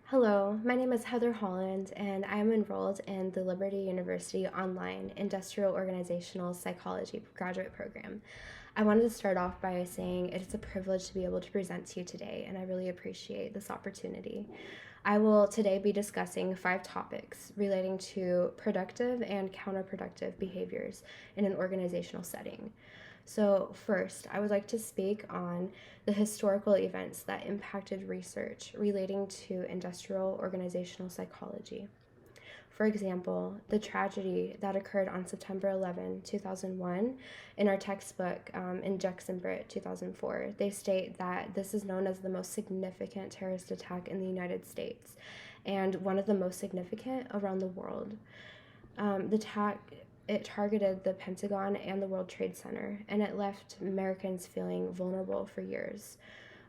Hello, my name is Heather Holland, and I am enrolled in the Liberty University Online Industrial Organizational Psychology graduate program. I wanted to start off by saying it is a privilege to be able to present to you today, and I really appreciate this opportunity. I will today be discussing 5 topics relating to productive and counterproductive behaviors in an organizational setting. So, first, I would like to speak on the historical events that impacted research relating to industrial organizational psychology. For example, the tragedy that occurred on September 11, 2001, in our textbook in Cheng and Britt 2004, they state that this is known as the most significant terrorist attack in the United States and one of the most significant around the world. The attack it targeted the Pentagon and the World Trade Center, and it left Americans feeling vulnerable for years.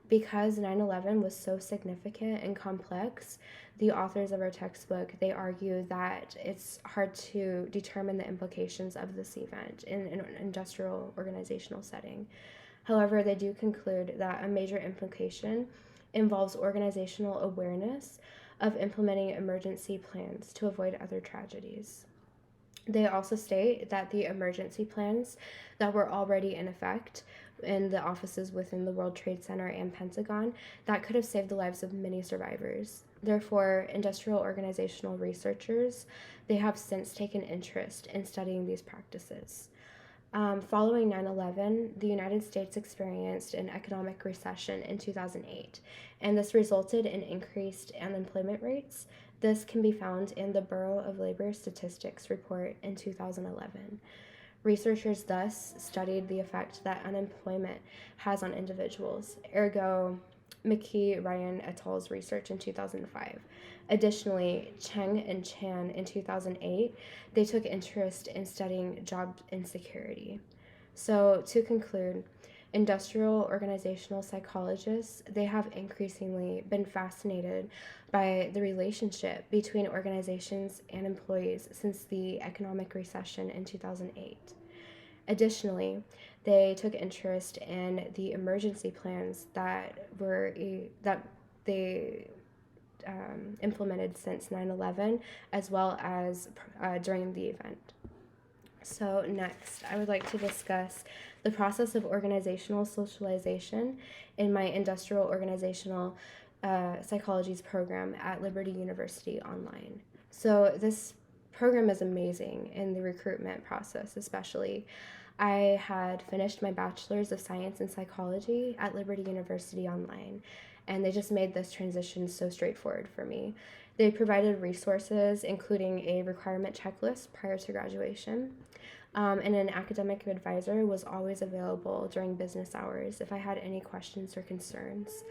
Because 9/11 was so significant and complex, the authors of our textbook, they argue that it's hard to determine the implications of this event in an industrial organizational setting. However, they do conclude that a major implication involves organizational awareness of implementing emergency plans to avoid other tragedies. They also state that the emergency plans that were already in effect in the offices within the World Trade Center and Pentagon that could have saved the lives of many survivors. Therefore, industrial organizational researchers, they have since taken interest in studying these practices. Following 9/11, the United States experienced an economic recession in 2008, and this resulted in increased unemployment rates. This can be found in the Bureau of Labor Statistics report in 2011. Researchers thus studied the effect that unemployment has on individuals, ergo McKee-Ryan et al.'s research in 2005. Additionally, Cheng and Chan in 2008, they took interest in studying job insecurity. So to conclude, industrial organizational psychologists, they have increasingly been fascinated by the relationship between organizations and employees since the economic recession in 2008. Additionally, they took interest in the emergency plans that they implemented since 9/11, as well as during the event. So next, I would like to discuss the process of organizational socialization in my industrial organizational psychologies program at Liberty University Online. So this program is amazing in the recruitment process, especially. I had finished my bachelor's of science in psychology at Liberty University Online, and they just made this transition so straightforward for me. They provided resources, including a requirement checklist prior to graduation, and an academic advisor was always available during business hours if I had any questions or concerns.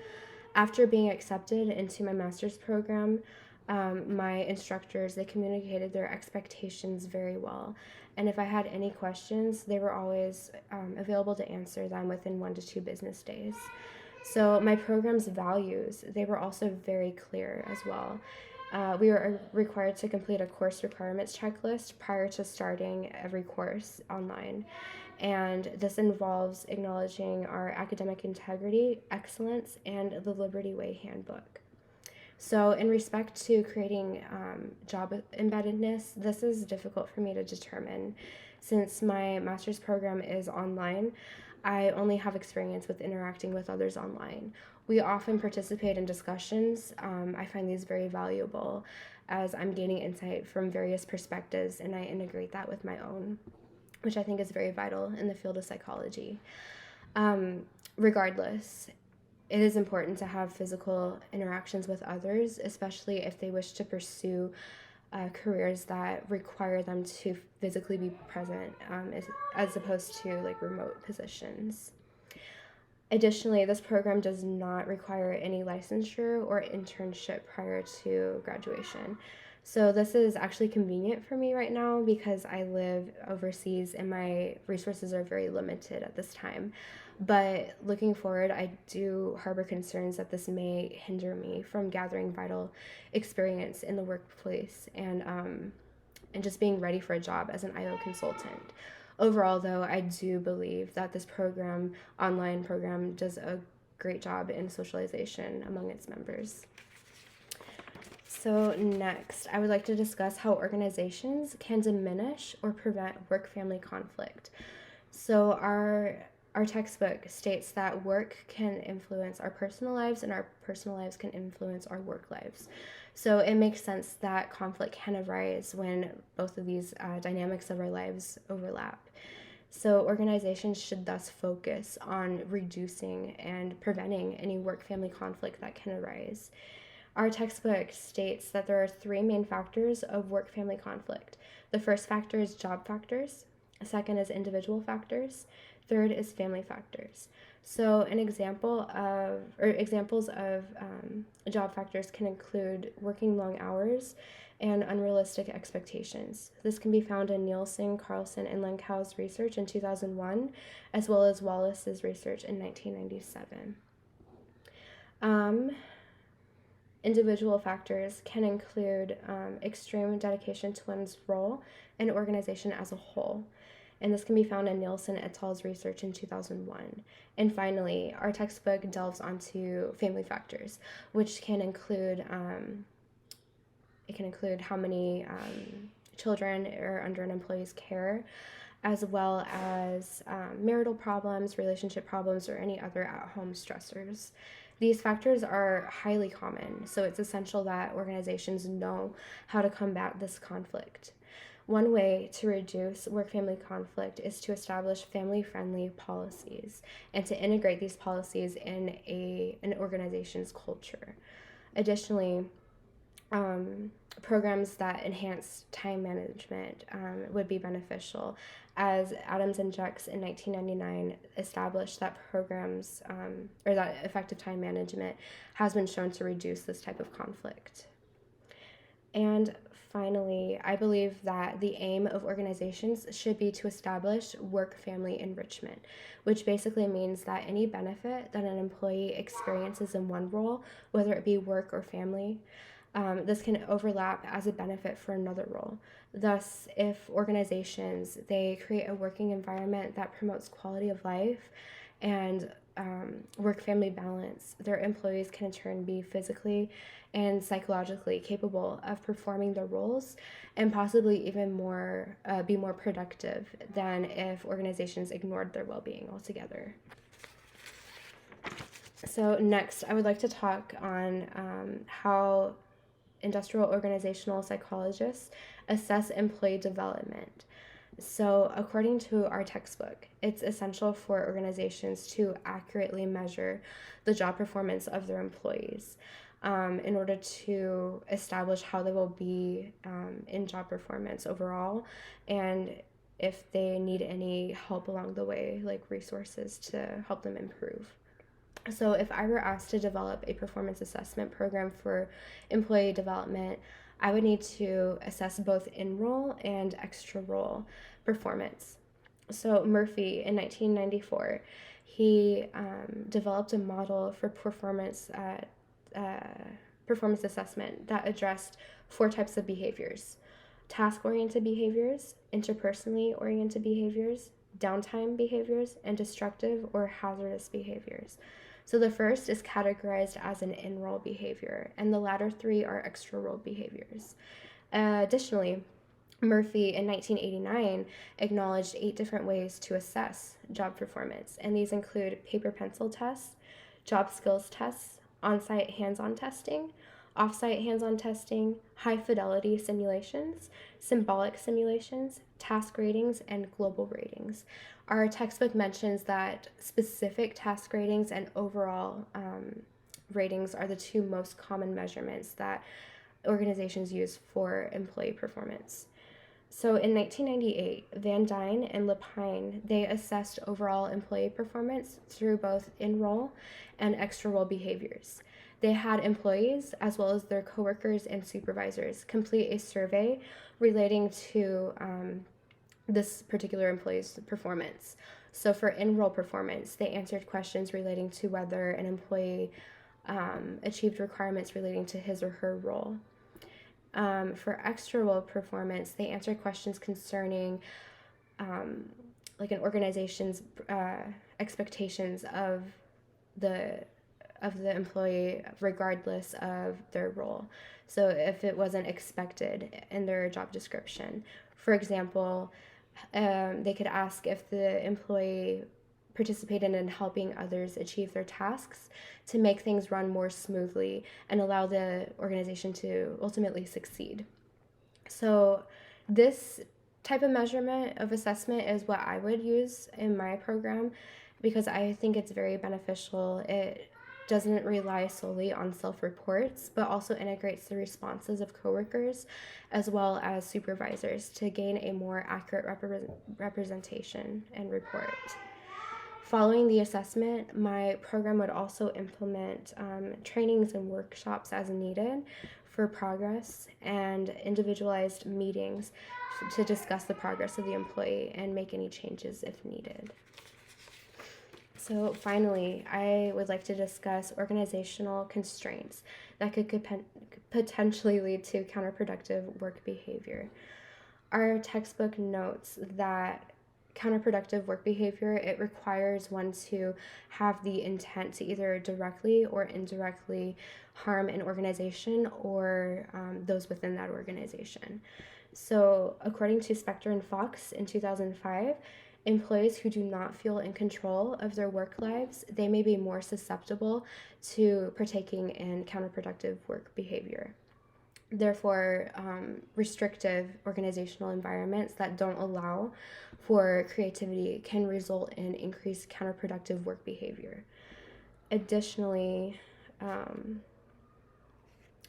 After being accepted into my master's program, my instructors, they communicated their expectations very well. And if I had any questions, they were always available to answer them within 1 to 2 business days. So my program's values, they were also very clear as well. We were required to complete a course requirements checklist prior to starting every course online. And this involves acknowledging our academic integrity, excellence, and the Liberty Way handbook. So in respect to creating job embeddedness, this is difficult for me to determine. Since my master's program is online, I only have experience with interacting with others online. We often participate in discussions. I find these very valuable as I'm gaining insight from various perspectives, and I integrate that with my own, which I think is very vital in the field of psychology. Regardless, it is important to have physical interactions with others, especially if they wish to pursue careers that require them to physically be present as opposed to like remote positions. Additionally, this program does not require any licensure or internship prior to graduation. So this is actually convenient for me right now because I live overseas and my resources are very limited at this time. But looking forward, I do harbor concerns that this may hinder me from gathering vital experience in the workplace and just being ready for a job as an IO consultant. Overall, though, I do believe that this online program, does a great job in socialization among its members. So next, I would like to discuss how organizations can diminish or prevent work-family conflict. So our textbook states that work can influence our personal lives and our personal lives can influence our work lives. So it makes sense that conflict can arise when both of these dynamics of our lives overlap. So organizations should thus focus on reducing and preventing any work-family conflict that can arise. Our textbook states that there are three main factors of work-family conflict. The first factor is job factors. Second is individual factors. Third is family factors. So an examples of job factors can include working long hours and unrealistic expectations. This can be found in Nielsen, Carlson, and Lenkau's research in 2001, as well as Wallace's research in 1997. Individual factors can include extreme dedication to one's role and organization as a whole. And this can be found in Nielsen et al.'s research in 2001. And finally, our textbook delves onto family factors, which can include how many children are under an employee's care, as well as marital problems, relationship problems, or any other at-home stressors. These factors are highly common, so it's essential that organizations know how to combat this conflict. One way to reduce work-family conflict is to establish family-friendly policies and to integrate these policies in an organization's culture. Additionally, programs that enhance time management would be beneficial, as Adams and Jex in 1999 established that programs or that effective time management has been shown to reduce this type of conflict. And finally, I believe that the aim of organizations should be to establish work-family enrichment, which basically means that any benefit that an employee experiences in one role, whether it be work or family, this can overlap as a benefit for another role. Thus, if organizations, they create a working environment that promotes quality of life and work-family balance, their employees can in turn be physically and psychologically capable of performing their roles and possibly even be more productive than if organizations ignored their well-being altogether. So next, I would like to talk on how industrial organizational psychologists assess employee development. So according to our textbook, it's essential for organizations to accurately measure the job performance of their employees in order to establish how they will be in job performance overall, and if they need any help along the way, like resources to help them improve. So if I were asked to develop a performance assessment program for employee development, I would need to assess both in-role and extra-role performance. So Murphy, in 1994, he developed a model for performance assessment that addressed 4 types of behaviors: task-oriented behaviors, interpersonally oriented behaviors, downtime behaviors, and destructive or hazardous behaviors. So the first is categorized as an in-role behavior, and the latter 3 are extra-role behaviors. Additionally, Murphy in 1989 acknowledged 8 different ways to assess job performance, and these include paper-pencil tests, job skills tests, on-site hands-on testing, off-site hands-on testing, high-fidelity simulations, symbolic simulations, task ratings, and global ratings. Our textbook mentions that specific task ratings and overall ratings are the 2 most common measurements that organizations use for employee performance. So in 1998, Van Dyne and Lapine, they assessed overall employee performance through both in-role and extra-role behaviors. They had employees, as well as their coworkers and supervisors, complete a survey relating to this particular employee's performance. So for in-role performance, they answered questions relating to whether an employee achieved requirements relating to his or her role. For extra-role performance, they answered questions concerning like an organization's expectations of the of the employee regardless of their role. So if it wasn't expected in their job description. For example, they could ask if the employee participated in helping others achieve their tasks to make things run more smoothly and allow the organization to ultimately succeed. So this type of measurement of assessment is what I would use in my program because I think it's very beneficial. It doesn't rely solely on self-reports, but also integrates the responses of coworkers as well as supervisors to gain a more accurate representation and report. Following the assessment, my program would also implement trainings and workshops as needed for progress and individualized meetings to discuss the progress of the employee and make any changes if needed. So finally, I would like to discuss organizational constraints that could potentially lead to counterproductive work behavior. Our textbook notes that counterproductive work behavior, it requires one to have the intent to either directly or indirectly harm an organization or those within that organization. So according to Spector and Fox in 2005, employees who do not feel in control of their work lives, they may be more susceptible to partaking in counterproductive work behavior. Therefore, restrictive organizational environments that don't allow for creativity can result in increased counterproductive work behavior. Additionally,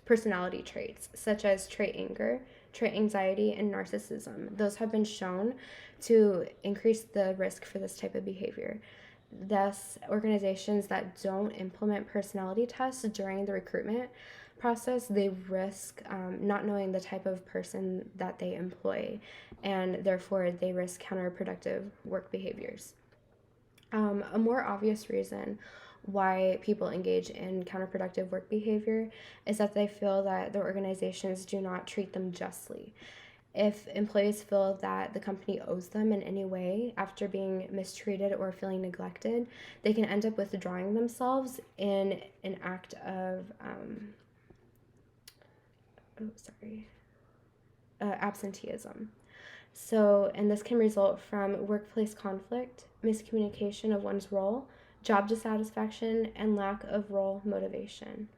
personality traits such as trait anger, trait anxiety, and narcissism, those have been shown to increase the risk for this type of behavior. Thus, organizations that don't implement personality tests during the recruitment process, they risk not knowing the type of person that they employ, and therefore they risk counterproductive work behaviors. A more obvious reason why people engage in counterproductive work behavior is that they feel that their organizations do not treat them justly. If employees feel that the company owes them in any way after being mistreated or feeling neglected, they can end up withdrawing themselves in an act of absenteeism. So, and this can result from workplace conflict, miscommunication of one's role, job dissatisfaction, and lack of role motivation.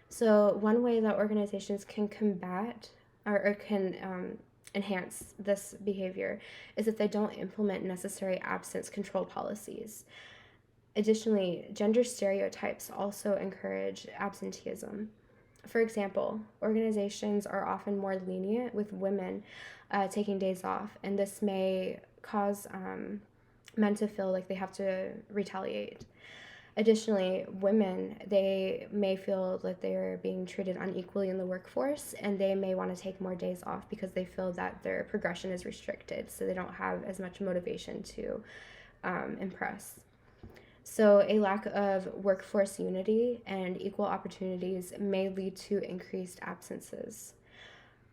So, one way that organizations can combat or can enhance this behavior is if they don't implement necessary absence control policies. Additionally, gender stereotypes also encourage absenteeism. For example, organizations are often more lenient with women taking days off, and this may cause men to feel like they have to retaliate. Additionally, women, they may feel that they are being treated unequally in the workforce, and they may want to take more days off because they feel that their progression is restricted, so they don't have as much motivation to impress. So a lack of workforce unity and equal opportunities may lead to increased absences.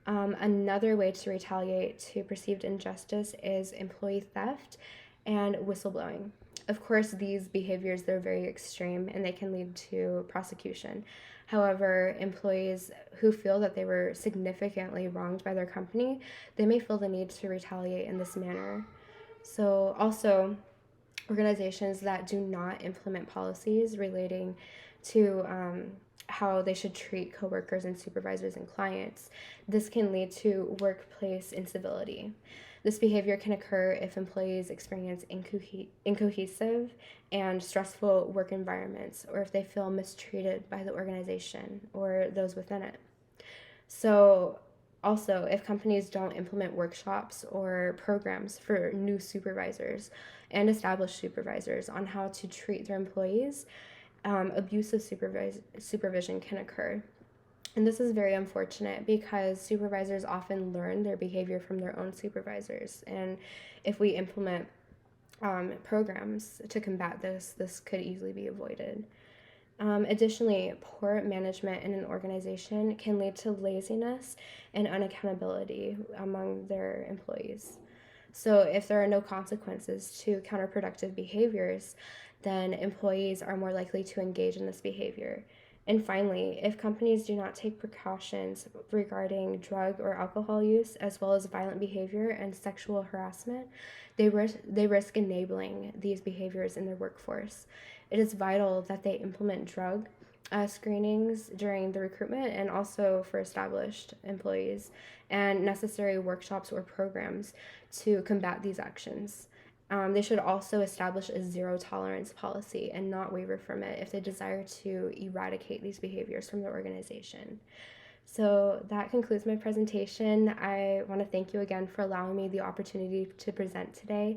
Another way to retaliate to perceived injustice is employee theft and whistleblowing. Of course, these behaviors, they're very extreme and they can lead to prosecution. However, employees who feel that they were significantly wronged by their company, they may feel the need to retaliate in this manner. So also, organizations that do not implement policies relating to how they should treat coworkers and supervisors and clients, this can lead to workplace incivility. This behavior can occur if employees experience incohesive and stressful work environments, or if they feel mistreated by the organization or those within it. So also, if companies don't implement workshops or programs for new supervisors and established supervisors on how to treat their employees, abusive supervision can occur. And this is very unfortunate because supervisors often learn their behavior from their own supervisors. And if we implement programs to combat this, this could easily be avoided. Additionally, poor management in an organization can lead to laziness and unaccountability among their employees. So if there are no consequences to counterproductive behaviors, then employees are more likely to engage in this behavior. And finally, if companies do not take precautions regarding drug or alcohol use, as well as violent behavior and sexual harassment, they risk enabling these behaviors in their workforce. It is vital that they implement drug screenings during the recruitment and also for established employees, and necessary workshops or programs to combat these actions. They should also establish a zero tolerance policy and not waver from it if they desire to eradicate these behaviors from their organization. So that concludes my presentation. I want to thank you again for allowing me the opportunity to present today.